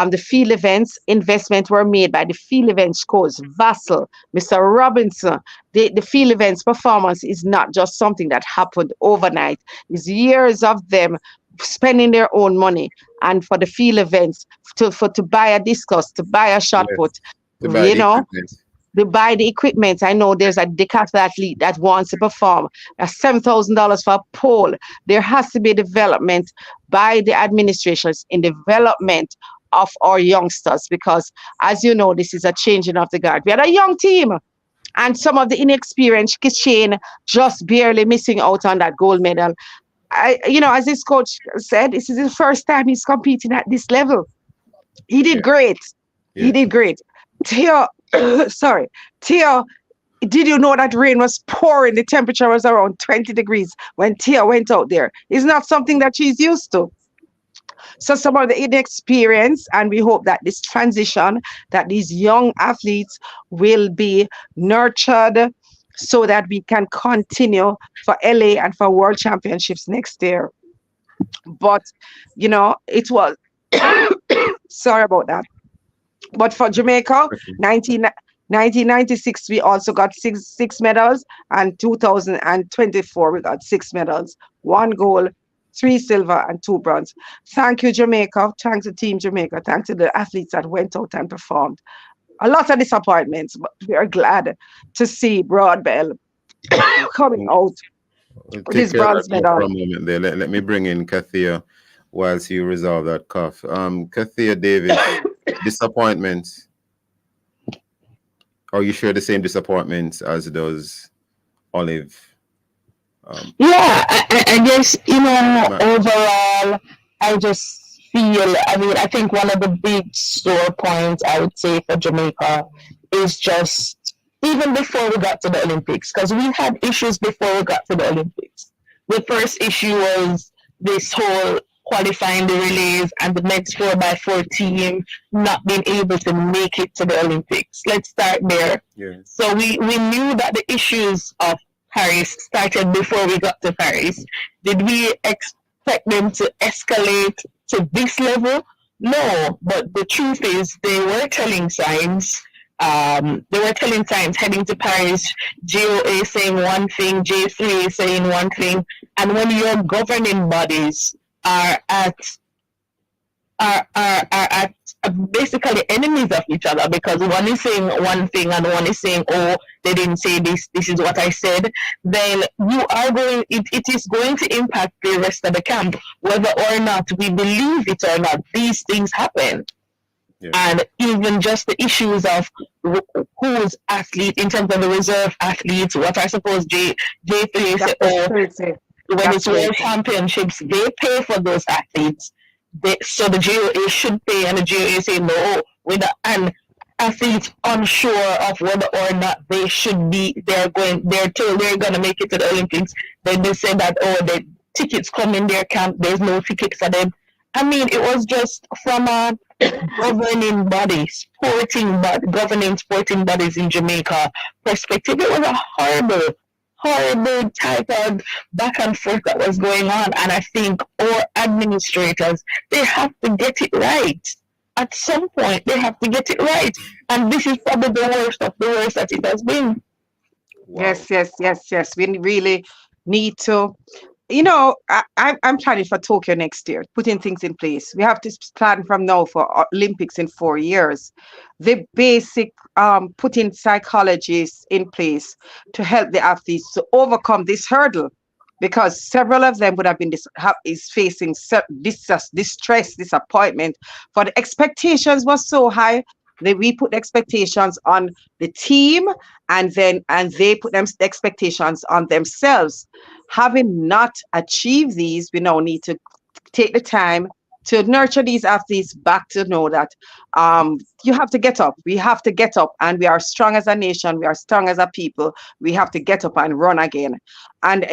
The field events investment were made by the field events coach, Vassal, Mr. Robinson. The field events performance is not just something that happened overnight. It's years of them spending their own money, and for the field events to buy a discus, to buy a shot put, to buy the equipment. I know there's a decathlete that wants to perform $7,000 for a pole. There has to be development by the administrations in development of our youngsters, because as you know, this is a changing of the guard. We had a young team, and some of the inexperienced Shane just barely missing out on that gold medal. As this coach said, this is the first time he's competing at this level. He did great. Yeah. He did great. Theo, did you know that rain was pouring? The temperature was around 20 degrees when Tia went out there. It's not something that she's used to. So some of the inexperience, and we hope that this transition, that these young athletes will be nurtured so that we can continue for LA and for World Championships next year. But, it was, sorry about that. But for Jamaica, 1996, we also got six medals, and 2024, we got 6 medals, 1 gold, 3 silver, and 2 bronze. Thank you, Jamaica. Thanks to Team Jamaica. Thanks to the athletes that went out and performed. A lot of disappointments, but we are glad to see Broadbell coming out with his bronze medal. For a moment there. Let me bring in Kathia whilst you resolve that cough. Kathia David, disappointments. Are you share the same disappointments as does Olive? I guess, overall, I just feel, I mean, I think one of the big sore points I would say for Jamaica is just even before we got to the Olympics, because we had issues before we got to the Olympics. The first issue was this whole qualifying the relays and the next 4x4 team not being able to make it to the Olympics. Let's start there. Yes. So we knew that the issues of Paris started before we got to Paris. Did we expect them to escalate to this level? No, but the truth is they were telling signs. They were telling signs heading to Paris, GOA saying one thing, J3 saying one thing, and when your governing bodies are basically enemies of each other, because one is saying one thing and one is saying, oh, they didn't say this, this is what I said, then it is going to impact the rest of the camp, whether or not we believe it or not. These things happen. Yeah. And even just the issues of who's athlete in terms of the reserve athletes, what I suppose J3 say, oh, when it's World Championships, they pay for those athletes. So the GOA should pay, and the GOA say no, and athletes unsure of whether or not they should be, they're told they're going to make it to the Olympics. Then they say that, oh, the tickets come in their camp, there's no ticket for them. I mean, it was just from a governing bodies, governing sporting bodies in Jamaica perspective, it was a horrible type of back and forth that was going on. And I think our administrators, they have to get it right. At some point, they have to get it right. And this is probably the worst of the worst that it has been. Wow. Yes. We really need to, I'm planning for Tokyo next year, putting things in place. We have to plan from now for Olympics in 4 years. The basic putting psychologists in place to help the athletes to overcome this hurdle, because several of them would have been facing distress, disappointment, for the expectations was so high that we put expectations on the team, and they put them expectations on themselves. Having not achieved these, we now need to take the time to nurture these athletes back to know that you have to get up. We have to get up, and we are strong as a nation. We are strong as a people. We have to get up and run again. And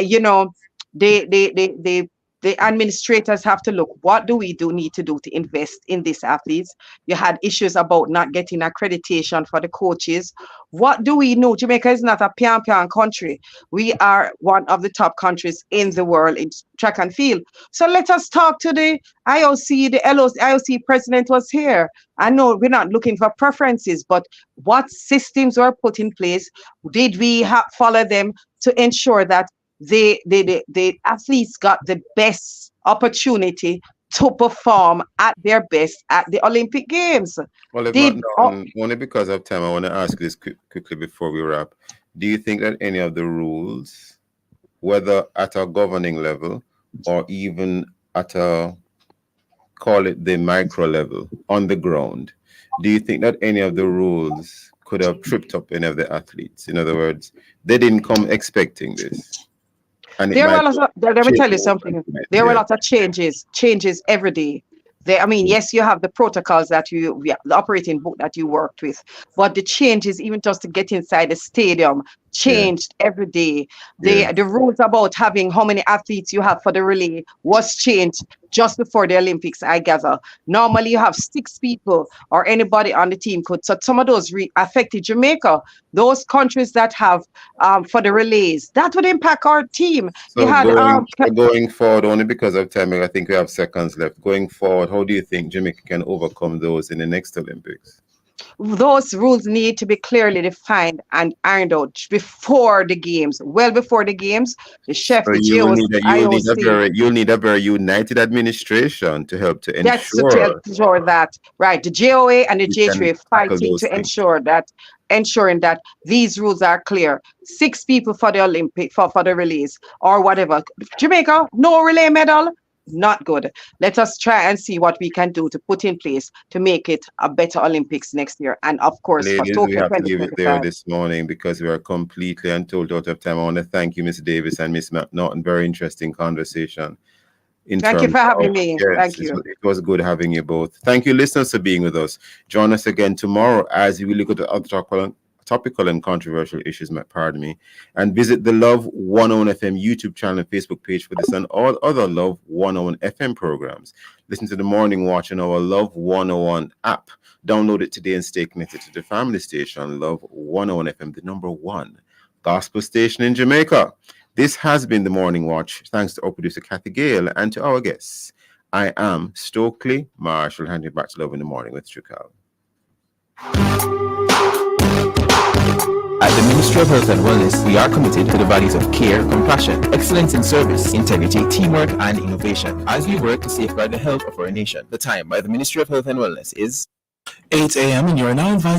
the administrators have to look, what do we need to do to invest in these athletes? You had issues about not getting accreditation for the coaches. What do we know? Jamaica is not a pian country. We are one of the top countries in the world in track and field. So let us talk to the IOC, the IOC president was here. I know we're not looking for preferences, but what systems were put in place? Did we follow them to ensure that the athletes got the best opportunity to perform at their best at the Olympic Games? Well, if not, only because of time, I want to ask this quickly before we wrap. Do you think that any of the rules, whether at a governing level or even at a, call it the micro level, on the ground, do you think that any of the rules could have tripped up any of the athletes? In other words, they didn't come expecting this. Let me tell you something. There were a lot of changes every day. Yes, you have the protocols the operating book that you worked with, but the changes, even just to get inside the stadium, changed every day. The rules about having how many athletes you have for the relay was changed just before the Olympics, I gather. Normally you have 6 people or anybody on the team could. So some of those affected Jamaica. Those countries that have for the relays, that would impact our team. So going forward, only because of time, I think we have seconds left. Going forward, how do you think Jamaica can overcome those in the next Olympics? Those rules need to be clearly defined and ironed out before the games. Well before the games, the chef, the GOC, you'll need a very united administration to help to ensure. To ensure that, right? The GOA and the J3 fighting to ensuring that these rules are clear. 6 people for the Olympic for the relays or whatever. Jamaica, no relay medal. Not good. Let us try and see what we can do to put in place to make it a better Olympics next year. And of course, ladies, for we have to leave it there this morning because we are completely and totally out of time. I want to thank you, Miss Davis and Miss McNaughton. Very interesting conversation. Thank you for having me. Yes, Thank you. it was good having you both. Thank you, listeners, for being with us. Join us again tomorrow as we look at the other topical and controversial issues, pardon me, and visit the Love 101 FM YouTube channel and Facebook page for this and all other Love 101 FM programs. Listen to the Morning Watch on our Love 101 app. Download it today and stay connected to the family station, Love 101 FM, the number one gospel station in Jamaica. This has been the Morning Watch. Thanks to our producer, Kathy Gale, and to our guests. I am Stokeley Marshall, handing back to Love in the Morning with Trukal. At the Ministry of Health and Wellness, we are committed to the values of care, compassion, excellence in service, integrity, teamwork, and innovation as we work to safeguard the health of our nation. The time by the Ministry of Health and Wellness is 8 a.m. and you are now invited